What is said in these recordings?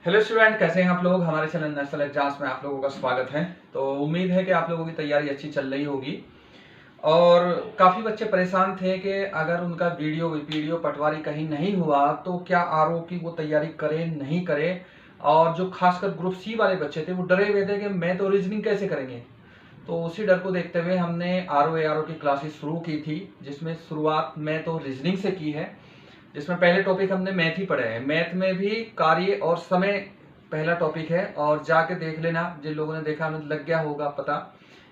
Hello student, कैसे हैं आप लोग। हमारे चैनल नेशनल एग्जाम्स में आप लोगों का स्वागत है। तो उम्मीद है कि आप लोगों की तैयारी अच्छी चल रही होगी। और काफ़ी बच्चे परेशान थे कि अगर उनका वीडियो पटवारी कहीं नहीं हुआ तो क्या आरओ की वो तैयारी करें नहीं करें। और जो खासकर ग्रुप सी वाले बच्चे थे वो डरे हुए थे कि मैं तो रीजनिंग कैसे करेंगे। तो उसी डर को देखते हुए हमने आरओ की क्लासेस शुरू की थी, जिसमें शुरुआत में तो रीजनिंग से की है, जिसमें पहले टॉपिक हमने मैथ ही पढ़े हैं। मैथ में भी कार्य और समय पहला टॉपिक है, और जाके देख लेना, जिन लोगों ने देखा हमें लग गया होगा पता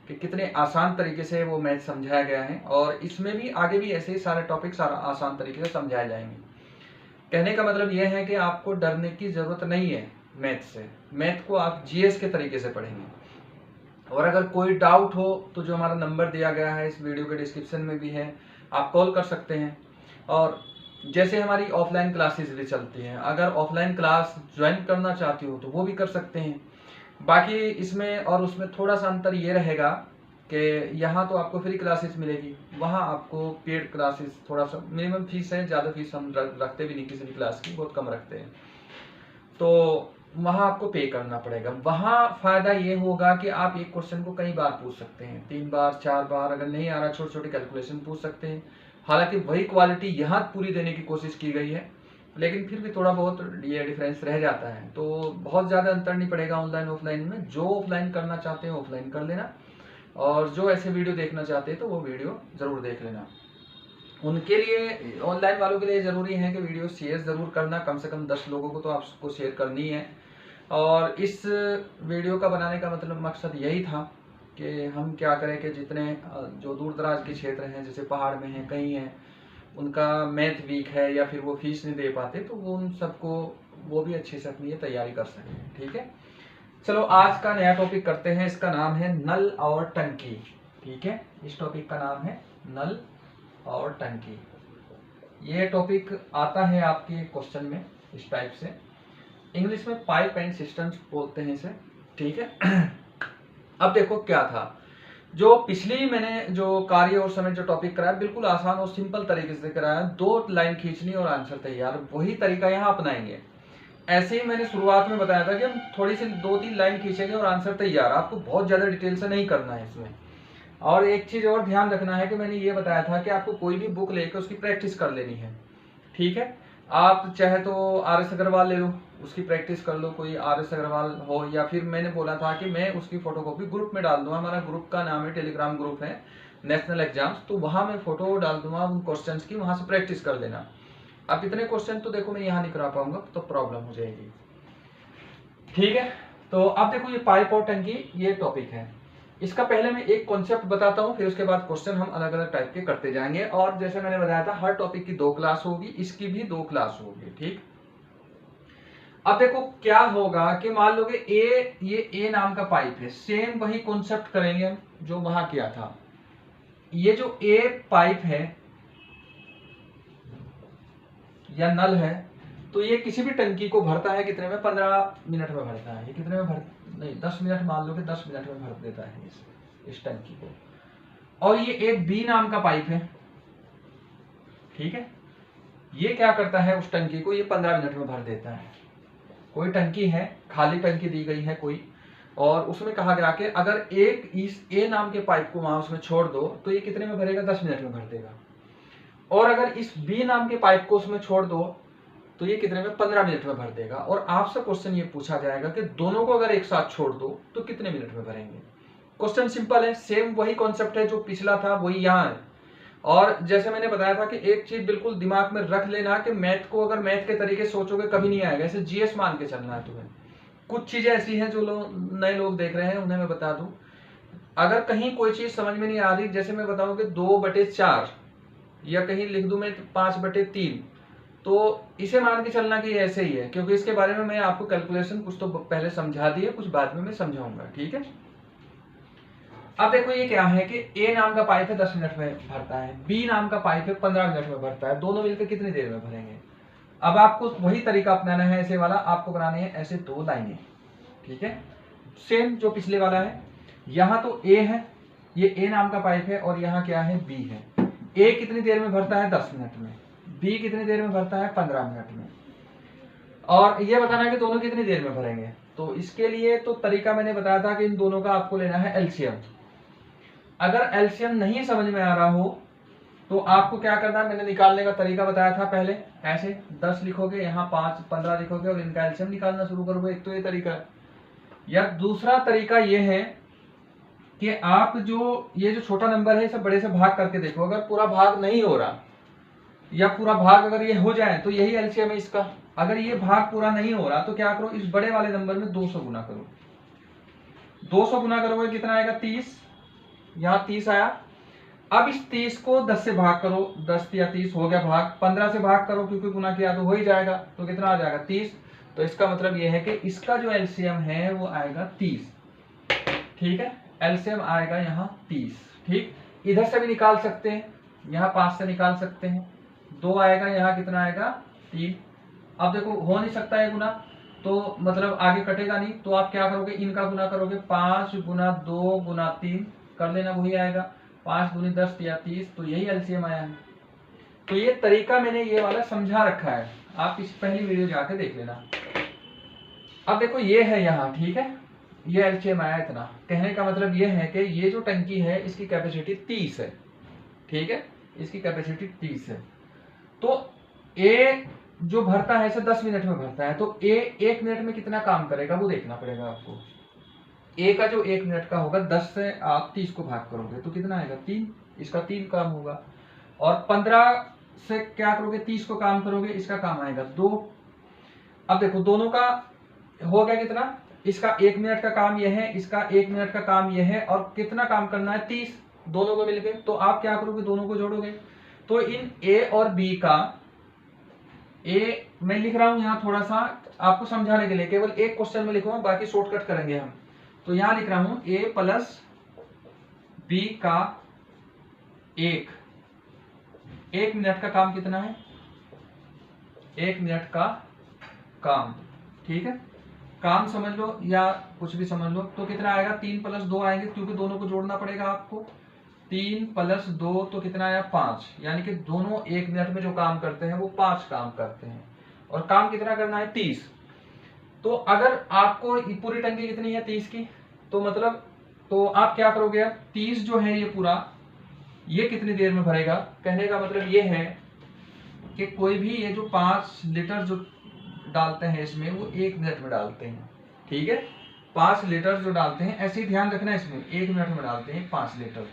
कि कितने आसान तरीके से वो मैथ समझाया गया है। और इसमें भी आगे भी ऐसे ही सारे टॉपिक सारा आसान तरीके से समझाए जाएंगे। कहने का मतलब ये है कि आपको डरने की जरूरत नहीं है मैथ से। मैथ को आप जीएस के तरीके से पढ़ेंगे। और अगर कोई डाउट हो तो जो हमारा नंबर दिया गया है इस वीडियो के डिस्क्रिप्शन में भी है, आप कॉल कर सकते हैं। और जैसे हमारी ऑफलाइन क्लासेस भी चलती हैं, अगर ऑफलाइन क्लास ज्वाइन करना चाहती हो तो वो भी कर सकते हैं। बाकी इसमें और उसमें थोड़ा सा अंतर ये रहेगा कि यहाँ तो आपको फ्री क्लासेस मिलेगी, वहाँ आपको पेड क्लासेस, थोड़ा सा मिनिमम फीस है, ज़्यादा फीस हम रखते भी नहीं किसी भी क्लास की, बहुत कम रखते हैं। तो वहाँ आपको पे करना पड़ेगा। वहाँ फायदा ये होगा कि आप एक क्वेश्चन को कई बार पूछ सकते हैं, 3 बार 4 बार, अगर नहीं आ रहा छोटे छोटे कैलकुलेशन पूछ सकते हैं। हालांकि वही क्वालिटी यहाँ पूरी देने की कोशिश की गई है, लेकिन फिर भी थोड़ा बहुत ये डिफरेंस रह जाता है। तो बहुत ज़्यादा अंतर नहीं पड़ेगा ऑनलाइन ऑफलाइन में। जो ऑफलाइन करना चाहते हैं ऑफलाइन कर लेना, और जो ऐसे वीडियो देखना चाहते हैं तो वो वीडियो ज़रूर देख लेना। उनके लिए, ऑनलाइन वालों के लिए ज़रूरी है कि वीडियो शेयर ज़रूर करना, कम से कम 10 लोगों को तो आपको शेयर करनी है। और इस वीडियो का बनाने का मतलब मकसद यही था कि हम क्या करें कि जितने जो दूर दराज के क्षेत्र हैं, जैसे पहाड़ में हैं, कहीं हैं, उनका मैथ वीक है या फिर वो फीस नहीं दे पाते, तो वो उन सबको वो भी अच्छे से अपनी ये तैयारी कर सकें। ठीक है, चलो आज का नया टॉपिक करते हैं। इसका नाम है नल और टंकी। ठीक है, इस टॉपिक का नाम है नल और टंकी। ये टॉपिक आता है आपके क्वेश्चन में इस टाइप से। इंग्लिश में पाइप एंड सिस्टम्स बोलते हैं इसे। ठीक है। अब देखो क्या था, जो पिछली मैंने जो कार्य और समय जो टॉपिक कराया, बिल्कुल आसान और सिंपल तरीके से कराया। 2 लाइन खींचनी और आंसर तैयार, वही तरीका यहाँ अपनाएंगे। ऐसे ही मैंने शुरुआत में बताया था कि हम थोड़ी सी 2-3 लाइन खींचेंगे और आंसर तैयार। आपको बहुत ज्यादा डिटेल से नहीं करना है इसमें। और एक चीज और ध्यान रखना है कि मैंने ये बताया था कि आपको कोई भी बुक लेकर उसकी प्रैक्टिस कर लेनी है। ठीक है, आप चाहे तो आर एस अग्रवाल ले लो, उसकी प्रैक्टिस कर लो, कोई आर एस अग्रवाल हो, या फिर मैंने बोला था कि मैं उसकी फोटोकॉपी ग्रुप में डाल दूंगा। हमारा ग्रुप का नाम है, टेलीग्राम ग्रुप है नेशनल एग्जाम्स, तो वहां मैं फोटो डाल दूंगा उन क्वेश्चन की, वहां से प्रैक्टिस कर लेना। अब इतने क्वेश्चन तो देखो मैं यहाँ नहीं करा पाऊंगा, तो प्रॉब्लम हो जाएगी। ठीक है, तो अब देखो ये पाइप और टंकी ये टॉपिक है। इसका पहले मैं एक कॉन्सेप्ट बताता हूँ, फिर उसके बाद क्वेश्चन हम अलग अलग टाइप के करते जाएंगे। और जैसे मैंने बताया था, हर टॉपिक की 2 क्लास होगी, इसकी भी 2 क्लास होगी। ठीक, अब देखो क्या होगा कि मान लो कि ये ए नाम का पाइप है, सेम वही कॉन्सेप्ट करेंगे हम जो वहां किया था। ये जो ए पाइप है या नल है, तो ये किसी भी टंकी को भरता है कितने में, 15 मिनट में भरता है। ये कितने में भर, नहीं 10 मिनट, मान लो कि 10 मिनट में भर देता है इस टंकी को। और ये एक बी नाम का पाइप है। ठीक है, ये क्या करता है, उस टंकी को ये 15 मिनट में भर देता है। कोई टंकी है, खाली टंकी दी गई है कोई, और उसमें कहा गया कि अगर एक इस ए नाम के पाइप को वहां उसमें छोड़ दो तो ये कितने में भरेगा, 10 मिनट में भर देगा। और अगर इस बी नाम के पाइप को उसमें छोड़ दो तो ये कितने में, 15 मिनट में भर देगा। और आपसे क्वेश्चन ये पूछा जाएगा कि दोनों को अगर एक साथ छोड़ दो तो कितने मिनट में भरेंगे। क्वेश्चन सिंपल है, सेम वही कॉन्सेप्ट है जो पिछला था वही यहाँ है। और जैसे मैंने बताया था कि एक चीज बिल्कुल दिमाग में रख लेना कि मैथ को अगर मैथ के तरीके से सोचोगे कभी नहीं आएगा, ऐसे जीएस मान के चलना है तुम्हें। कुछ चीजें ऐसी हैं जो नए लोग देख रहे हैं उन्हें मैं बता दूं, अगर कहीं कोई चीज समझ में नहीं आ रही, जैसे मैं बताऊं कि 2/4 या कहीं लिख दूं मैं 5/3, तो इसे मान के चलना कि ऐसे ही है, क्योंकि इसके बारे में मैं आपको कैलकुलेशन कुछ तो पहले समझा दी है, कुछ बाद में मैं समझाऊंगा। ठीक है, अब देखो ये क्या है कि ए नाम का पाइप है 10 मिनट में भरता है, बी नाम का पाइप है 15 मिनट में भरता है, दोनों मिलकर कितनी देर में भरेंगे। अब आपको वही तरीका अपनाना है, ऐसे वाला आपको बनाने हैं ऐसे 2 लाइनें। ठीक है, सेम जो पिछले वाला है। यहाँ तो ए है, ये ए नाम का पाइप है, और यहाँ क्या है, बी है। ए कितनी देर में भरता है, 10 मिनट में। बी कितनी देर में भरता है, 15 मिनट में। और ये बताना है कि दोनों कितनी देर में भरेंगे। तो इसके लिए तो तरीका मैंने बताया था कि इन दोनों का आपको लेना है एलसीएम। अगर एलसीएम नहीं समझ में आ रहा हो तो आपको क्या करना है, मैंने निकालने का तरीका बताया था पहले, ऐसे 10 लिखोगे, यहाँ 5 15 लिखोगे और इनका एलसीएम निकालना शुरू करोगे। एक तो ये तरीका है। या दूसरा तरीका ये है कि आप ये जो छोटा नंबर है इसे बड़े से भाग करके देखो। अगर पूरा भाग नहीं हो रहा या पूरा भाग अगर ये हो जाए तो यही एलसीएम है इसका। अगर ये भाग पूरा नहीं हो रहा तो क्या करो, इस बड़े वाले नंबर में 200 गुना करो। 200 गुना करोगे कितना आएगा, 30। यहाँ 30 आया। अब इस 30 को 10 से भाग करो, 10 या 30 हो गया भाग। 15 से भाग करो क्योंकि गुना किया तो हो ही जाएगा। तो कितना आ जाएगा, 30। तो इसका मतलब ये है कि इसका जो एलसीएम है वो आएगा 30। ठीक है, एलसीएम आएगा यहाँ 30। ठीक, इधर से भी निकाल सकते हैं, यहाँ 5 से निकाल सकते हैं। 2 आएगा, यहाँ कितना आएगा, 3। अब देखो हो नहीं सकता है गुना, तो मतलब आगे कटेगा नहीं। तो आप क्या करोगे, इनका गुना करोगे। 5 गुना 2 गुना 3 कर लेना, वही आएगा। 5 दूनी 10 या 30, तो यही एलसीएम आया है। तो ये तरीका मैंने ये वाला समझा रखा है, आप इस पहली वीडियो जाके देख लेना। अब देखो ये है यहाँ, ठीक है, ये एलसीएम आया इतना। कहने का मतलब ये है कि ये जो टंकी है इसकी कैपेसिटी 30 है। ठीक है, इसकी कैपेसिटी 30 है। तो ए जो भरता है इसे 10 मिनट में भरता है, तो ए 1 मिनट में कितना काम करेगा वो देखना पड़ेगा आपको। ए का जो 1 मिनट का होगा, 10 से आप 30 को भाग करोगे तो कितना आएगा, 3। इसका 3 काम होगा। और 15 से क्या करोगे, 30 को काम करोगे, इसका काम आएगा 2। अब देखो दोनों का हो गया कितना, इसका 1 मिनट का काम यह है, इसका 1 मिनट का काम यह है, और कितना काम करना है, 30, दोनों को मिलके। तो आप क्या करोगे, दोनों को जोड़ोगे। तो इन ए और बी का, ए मैं लिख रहा हूं यहाँ थोड़ा सा आपको समझाने के लिए, केवल एक क्वेश्चन में लिखूंगा, बाकी शॉर्टकट करेंगे हम। तो यहां लिख रहा हूं ए प्लस बी का 1 मिनट का काम कितना है, 1 मिनट का काम। ठीक है, काम समझ लो या कुछ भी समझ लो। तो कितना आएगा, 3 प्लस 2 आएंगे क्योंकि दोनों को जोड़ना पड़ेगा आपको। 3 प्लस 2 तो कितना आया, 5। यानी कि दोनों 1 मिनट में जो काम करते हैं वो 5 काम करते हैं। और काम कितना करना है, 30। तो अगर आपको पूरी टंकी कितनी है, 30 की, तो मतलब तो आप क्या करोगे, अब 30 जो है ये पूरा, ये कितनी देर में भरेगा। कहने का मतलब ये है कि कोई भी ये जो 5 लीटर जो डालते हैं इसमें, वो 1 मिनट में डालते हैं। ठीक है, 5 लीटर जो डालते हैं, ऐसे ही ध्यान रखना, इसमें 1 मिनट में डालते हैं 5 लीटर,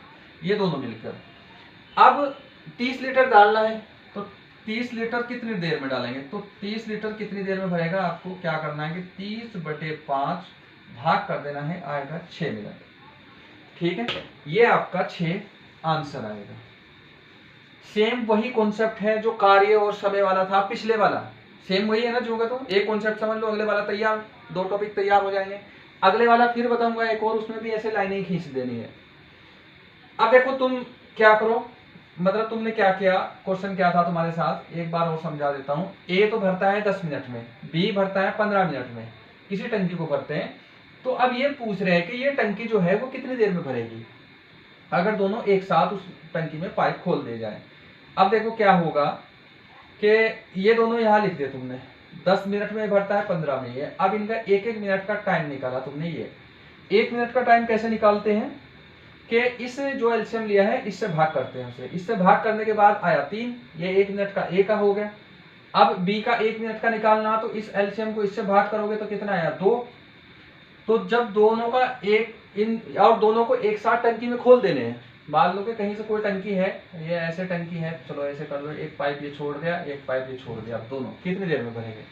ये दोनों मिलकर। अब 30 लीटर डालना है, तो 30 लीटर कितनी देर में डालेंगे, तो 30 लीटर कितनी देर में भरेगा, आपको क्या करना है कि 30/5 भाग कर देना है, आएगा 6 मिनट। ठीक है, ये आपका 6 आंसर आएगा। सेम वही कॉन्सेप्ट है जो कार्य और समय वाला था, पिछले वाला सेम वही है ना जो होगा। तो एक कॉन्सेप्ट समझ लो, अगले वाला तैयार, 2 टॉपिक तैयार हो जाएंगे। अगले वाला फिर बताऊंगा एक और, उसमें भी ऐसे लाइनें ही खींच देनी है। अब देखो तुम क्या करो, मतलब तुमने क्या किया, क्वेश्चन क्या था तुम्हारे साथ, एक बार और समझा देता हूँ। ए तो भरता है 10 मिनट में, बी भरता है 15 मिनट में, किसी टंकी को भरते हैं। तो अब ये पूछ रहे हैं कि ये टंकी जो है वो कितनी देर में भरेगी, अगर दोनों एक साथ उस टंकी में पाइप खोल दे जाए। अब देखो क्या होगा कि ये दोनों यहाँ लिख दिए तुमने, 10 मिनट में भरता है, 15 में ये। अब इनका 1-1 मिनट का टाइम निकाला तुमने। ये 1 मिनट का टाइम कैसे निकालते हैं कि इस जो एलसीएम लिया है इससे भाग करते हैं उसे, इससे भाग करने के बाद आया 3, ये 1 मिनट का ए का हो गया। अब बी का 1 मिनट का निकालना, तो इस एलसीएम को इससे भाग करोगे तो कितना आया, 2। तो जब दोनों का और दोनों को एक साथ टंकी में खोल देने हैं। मान लो कि कहीं से कोई टंकी है, ये ऐसे टंकी है, चलो ऐसे कर लो, एक पाइप ये छोड़ दिया, एक पाइप ये छोड़ दिया। अब दोनों कितनी देर में भरेंगे,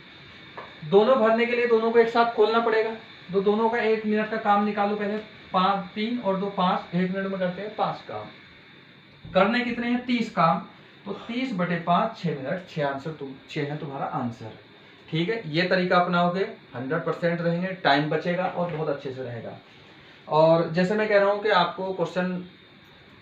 दोनों भरने के लिए दोनों को एक साथ खोलना पड़ेगा। तो दोनों का 1 मिनट का काम निकालो पहले, 3 और 2 5, 1 मिनट में करते हैं 5 काम। करने कितने हैं, 30 काम। तो 30/5 6 मिनट, 6 है तुम्हारा आंसर। ठीक है, ये तरीका अपनाओगे 100% रहेंगे, टाइम बचेगा और बहुत अच्छे से रहेगा। और जैसे मैं कह रहा हूँ कि आपको क्वेश्चन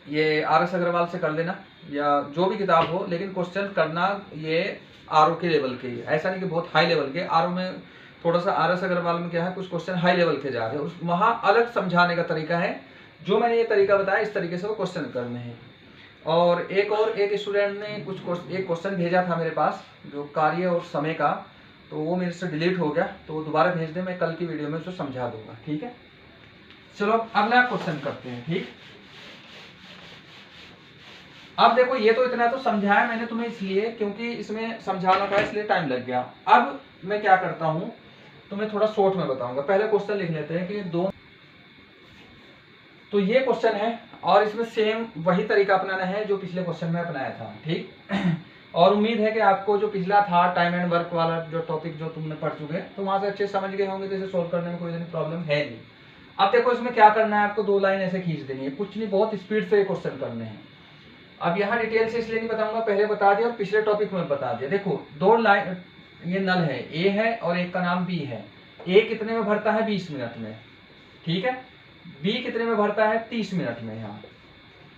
ये RS अग्रवाल से कर लेना या जो भी किताब हो, लेकिन क्वेश्चन करना ये RO के लेवल के ही, ऐसा नहीं कि बहुत हाई लेवल के। RO में थोड़ा सा, RS अग्रवाल में क्या है, कुछ क्वेश्चन हाई लेवल के जा रहे हैं, वहाँ अलग समझाने का तरीका है। जो मैंने ये तरीका बताया इस तरीके से वो क्वेश्चन करने हैं। और एक स्टूडेंट ने एक क्वेश्चन भेजा था मेरे पास, जो कार्य और समय का, तो वो मेरे से डिलीट हो गया, तो वो दोबारा भेज दे, मैं कल की वीडियो में उसको समझा दूंगा। ठीक है, चलो अब अगला क्वेश्चन करते हैं। ठीक, अब देखो ये तो इतना तो समझाया मैंने तुम्हें इसलिए क्योंकि इसमें समझाना था, इसलिए टाइम लग गया। अब मैं क्या करता हूं, तुम्हें थोड़ा शॉर्ट में बताऊंगा। पहले क्वेश्चन लिख लेते हैं कि दो, तो ये क्वेश्चन है और इसमें सेम वही तरीका अपनाना है जो पिछले क्वेश्चन में अपनाया था। ठीक और उम्मीद है कि आपको जो पिछला था टाइम एंड वर्क वाला जो टॉपिक जो तुमने पढ़ चुके तो वहां से अच्छे समझ गए होंगे, तो इसे सोल्व करने में कोई प्रॉब्लम है नहीं। अब देखो इसमें क्या करना है, आपको दो लाइन ऐसे खींच देनी है, कुछ नहीं, बहुत स्पीड से क्वेश्चन करने हैं। अब यहाँ डिटेल से इसलिए नहीं बताऊंगा, पहले बता दिया और पिछले टॉपिक में बता दिया। देखो दो लाइन, ये नल है, ए है और एक का नाम बी है। ए कितने में भरता है, 20 मिनट में। ठीक है, बी कितने में भरता है, 30 मिनट में। यहाँ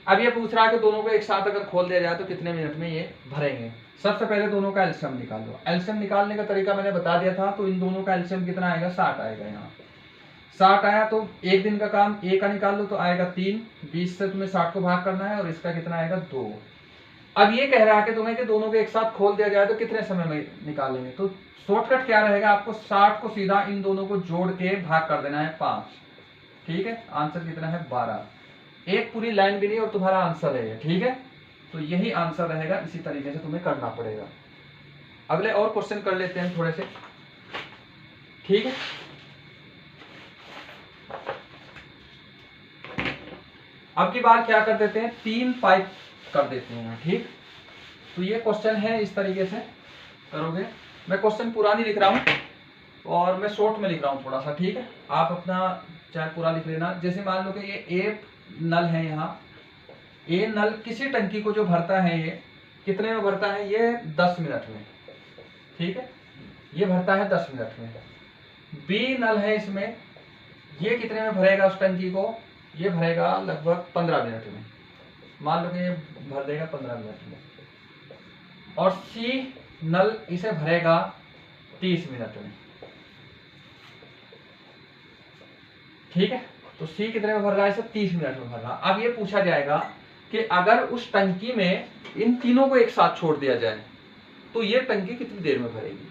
अब ये पूछ रहा है कि दोनों को एक साथ अगर खोल दिया जाए तो कितने मिनट में ये भरेंगे। सबसे पहले दोनों का एलसीएम निकाल दो। एलसीएम निकालने का तरीका मैंने बता दिया था, तो इन दोनों का एलसीएम कितना आएगा, 60 आएगा। यहाँ 60 आया तो एक दिन का काम ए का निकाल लो तो आएगा 3, 20 से तुम्हें 60 को भाग करना है और इसका कितना आएगा 2। अब ये कह रहा है कि तुम्हें कि दोनों को एक साथ खोल दिया जाए तो कितने समय में निकालेंगे, तो शॉर्टकट क्या रहेगा, आपको 60 को सीधा इन दोनों को जोड़ के भाग कर देना है 5। ठीक है, आंसर कितना है 12। एक पूरी लाइन भी नहीं और तुम्हारा आंसर है ये। ठीक है, तो यही आंसर रहेगा, इसी तरीके से तुम्हें करना पड़ेगा। अगले और क्वेश्चन कर लेते हैं थोड़े से। ठीक है, अब की बार क्या कर देते हैं, 3 पाइप कर देते हैं। ठीक, तो ये क्वेश्चन है, इस तरीके से करोगे। मैं क्वेश्चन पूरा नहीं लिख रहा हूं और मैं शॉर्ट में लिख रहा हूं थोड़ा सा। ठीक है, आप अपना चाहे पूरा लिख लेना। जैसे मान लो कि ये ए नल है, यहाँ ए नल किसी टंकी को जो भरता है, ये कितने में भरता है, ये 10 मिनट में। ठीक है, ये भरता है 10 मिनट में। बी नल है, इसमें ये कितने में भरेगा उस टंकी को, ये भरेगा लगभग 15 मिनट में। मान लो कि ये भर देगा 15 मिनट में। और सी नल इसे भरेगा 30 मिनट में। ठीक है, तो सी कितने में भर रहा है, इसे 30 मिनट में भर रहा। अब ये पूछा जाएगा कि अगर उस टंकी में इन तीनों को एक साथ छोड़ दिया जाए तो ये टंकी कितनी देर में भरेगी।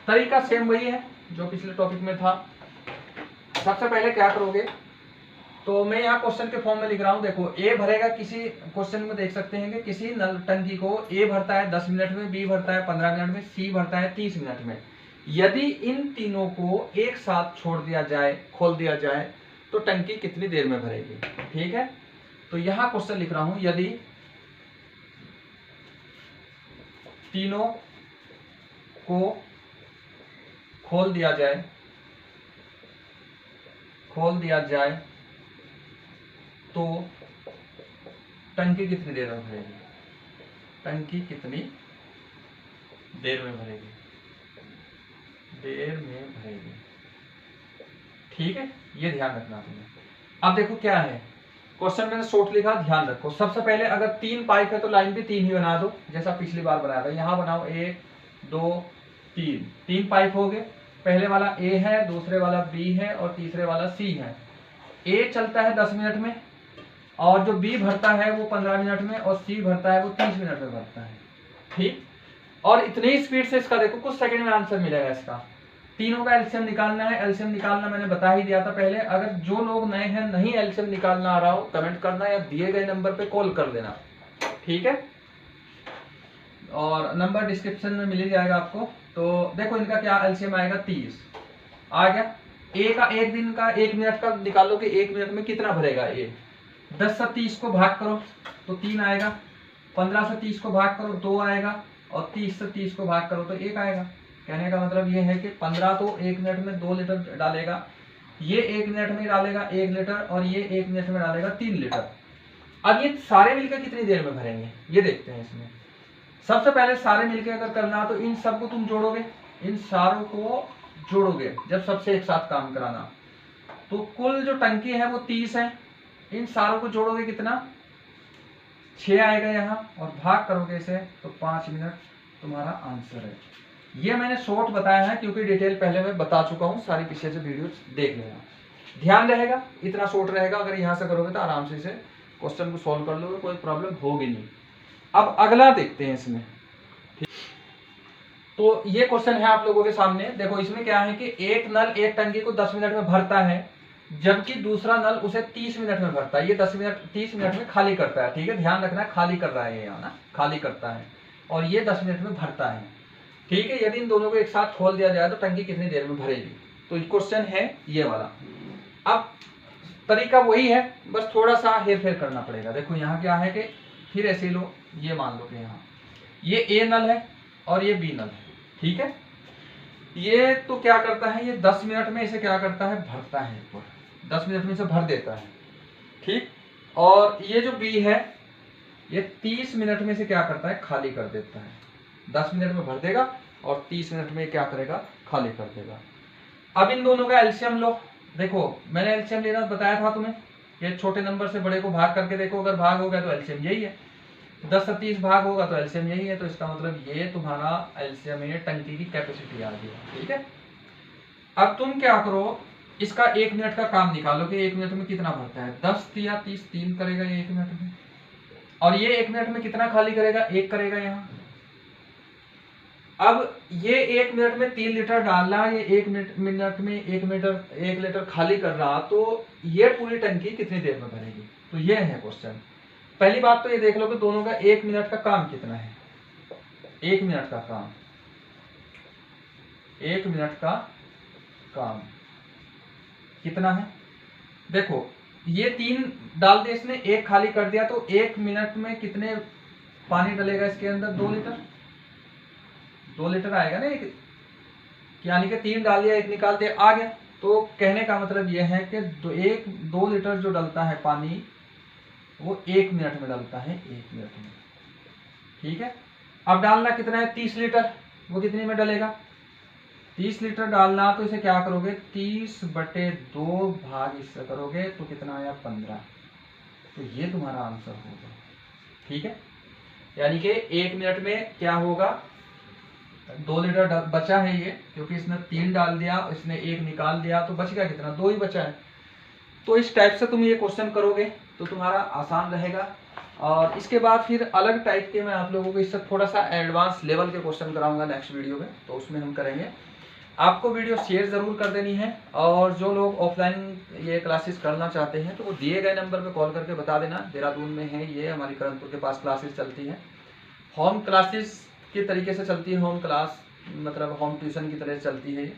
तरीका सेम वही है जो पिछले टॉपिक में था। सबसे पहले क्या करोगे, तो मैं यहाँ क्वेश्चन के फॉर्म में लिख रहा हूँ। देखो ए भरेगा, किसी क्वेश्चन में देख सकते हैं कि किसी नल टंकी को ए भरता है 10 मिनट में, बी भरता है 15 मिनट में, सी भरता है 30 मिनट में। यदि इन तीनों को एक साथ छोड़ दिया जाए, खोल दिया जाए, तो टंकी कितनी देर में भरेगी। ठीक है, तो यहाँ क्वेश्चन लिख रहा हूं, यदि तीनों को खोल दिया जाए तो टंकी कितनी देर में भरेगी, टंकी कितनी देर में भरेगी, ठीक है, ये ध्यान रखना तुम्हें। अब देखो क्या है, क्वेश्चन मैंने शॉर्ट लिखा, ध्यान रखो। सबसे पहले अगर 3 पाइप है तो लाइन भी 3 ही बना दो, जैसा पिछली बार बनाया था। यहाँ बनाओ 1 2 3 पाइप हो गए। पहले वाला ए है, दूसरे वाला बी है और तीसरे वाला सी है। ए चलता है 10 मिनट में और जो बी भरता है वो 15 मिनट में और सी भरता है वो 30 मिनट में भरता है। ठीक, और इतनी स्पीड से इसका देखो कुछ सेकंड में आंसर मिलेगा इसका। तीनों का एलसीएम निकालना है। एलसीएम निकालना मैंने बता ही दिया था पहले। अगर जो लोग नए हैं, नहीं एलसीएम निकालना आ रहा हो, कमेंट करना या दिए गए नंबर पे कॉल कर देना। ठीक है, और नंबर डिस्क्रिप्शन में मिल ही जाएगा आपको। तो देखो इनका क्या एलसीएम आएगा, 30 आ गया। ए का एक दिन का 1 मिनट का निकालो कि 1 मिनट में कितना भरेगा ए। 10 से 30 को भाग करो तो 3 आएगा, 15 से 30 को भाग करो 2 आएगा और 30 से 30 को भाग करो तो 1 आएगा। कहने का मतलब ये है कि 15 तो 1 मिनट में 2 लीटर डालेगा, ये 1 मिनट में डालेगा 1 लीटर और ये 1 मिनट में डालेगा 3 लीटर। अब ये सारे मिलकर कितनी देर में भरेंगे ये देखते हैं इसमें। सबसे पहले सारे मिलकर अगर करना तो इन सबको तुम जोड़ोगे, इन सारों को जोड़ोगे जब सबसे एक साथ काम कराना, तो कुल जो टंकी है वो 30 है। इन सारों को जोड़ोगे कितना, 6 आएगा यहाँ और भाग करोगे इसे तो 5 मिनट तुम्हारा आंसर है। ये मैंने शॉर्ट बताया है क्योंकि डिटेल पहले मैं बता चुका हूँ, सारी पीछे से वीडियो देख लेना, ध्यान रहेगा। इतना शॉर्ट रहेगा, अगर यहाँ से करोगे तो आराम से इसे क्वेश्चन को सॉल्व कर लोगे, कोई प्रॉब्लम होगी नहीं। अब अगला देखते हैं इसमें। तो ये क्वेश्चन है आप लोगों के सामने। देखो इसमें क्या है कि एक नल एक टंकी को 10 मिनट में भरता है, जबकि दूसरा नल उसे 30 मिनट में भरता है। ये 30 मिनट में खाली करता है। ठीक है, ध्यान रखना, खाली कर रहा है ये यहाँ ना, खाली करता है, और ये 10 मिनट में भरता है। ठीक है, यदि इन दोनों को एक साथ खोल दिया जाए तो टंकी कितनी देर में भरेगी। तो क्वेश्चन है ये वाला। अब तरीका वही है, बस थोड़ा सा हेर फेर करना पड़ेगा। देखो यहाँ क्या है कि फिर ऐसे लो, ये मान लो कि यहाँ ये ए नल है और ये बी नल है। ठीक है, ये तो क्या करता है, ये 10 मिनट में इसे क्या करता है, भरता है ऊपर, 10 मिनट में इसे भर देता है। ठीक, और ये जो बी है ये 30 मिनट में इसे क्या करता है, खाली कर देता है। 10 मिनट में भर देगा और 30 मिनट में क्या करेगा, खाली कर देगा। अब इन दोनों का एलसीएम लो। देखो मैंने एलसीएम लेना बताया था तुम्हें, ये छोटे नंबर से बड़े को भाग करके देखो, अगर भाग हो गया तो एलसीएम यही है, 10 से 30 भाग होगा तो एलसीएम यही है। तो इसका मतलब ये तुम्हारा एलसीएम है, टंकी की कैपेसिटी आ गई। ठीक है, अब तुम क्या करो, इसका 1 मिनट का काम निकालो कि 1 मिनट में कितना भरता है। 10 या 30, 3 करेगा ये 1 मिनट में, और ये 1 मिनट में कितना खाली करेगा, 1 करेगा यहाँ। अब ये 1 मिनट में 3 लीटर डाल रहा है, ये 1 मिनट में 1 लीटर खाली कर रहा, तो ये पूरी टंकी कितनी देर में भरेगी। तो ये है क्वेश्चन। पहली बात तो ये देख लो कि दोनों का 1 मिनट का काम कितना है। 1 मिनट का काम, 1 मिनट का काम कितना है। देखो ये 3 डाल दे इसने, 1 खाली कर दिया, तो 1 मिनट में कितने पानी डलेगा इसके अंदर, 2 लीटर। 2 लीटर आएगा ना एक, यानी कि 3 डाल दिया, 1 निकाल दिया, आ गया। तो कहने का मतलब यह है कि 2 लीटर जो डलता है पानी वो 1 मिनट में डलता है, 1 मिनट में। ठीक है, अब डालना कितना है, 30 लीटर, वो कितने में डलेगा, 30 लीटर डालना। तो इसे क्या करोगे, 30/2 भाग इससे करोगे तो कितना आया, 15। तो ये तुम्हारा आंसर होगा। ठीक है, यानी कि 1 मिनट में क्या होगा, 2 लीटर बचा है ये, क्योंकि इसने 3 डाल दिया, इसने 1 निकाल दिया, तो बच गया कितना, 2 ही बचा है। तो इस टाइप से तुम ये क्वेश्चन करोगे तो तुम्हारा आसान रहेगा। और इसके बाद फिर अलग टाइप के मैं आप लोगों को इससे थोड़ा सा एडवांस लेवल के क्वेश्चन कराऊंगा नेक्स्ट वीडियो में, तो उसमें हम करेंगे। आपको वीडियो शेयर ज़रूर कर देनी है, और जो लोग ऑफलाइन ये क्लासेस करना चाहते हैं तो वो दिए गए नंबर पे कॉल करके बता देना। देहरादून में है ये, हमारी करनपुर के पास क्लासेस चलती हैं, होम क्लासेस के तरीके से चलती है। होम क्लास मतलब होम ट्यूशन की तरह चलती है।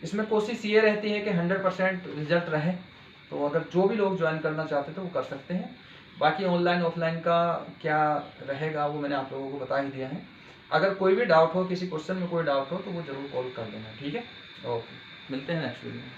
इसमें कोशिश ये रहती है कि 100% रिजल्ट रहे। तो अगर जो भी लोग ज्वाइन करना चाहते थे वो कर सकते हैं। बाकी ऑनलाइन ऑफलाइन का क्या रहेगा वो मैंने आप लोगों को बता ही दिया है। अगर कोई भी डाउट हो, किसी क्वेश्चन में कोई डाउट हो, तो वो जरूर कॉल कर देना। ठीक है, ओके, मिलते हैं नेक्स्ट वीडियो में।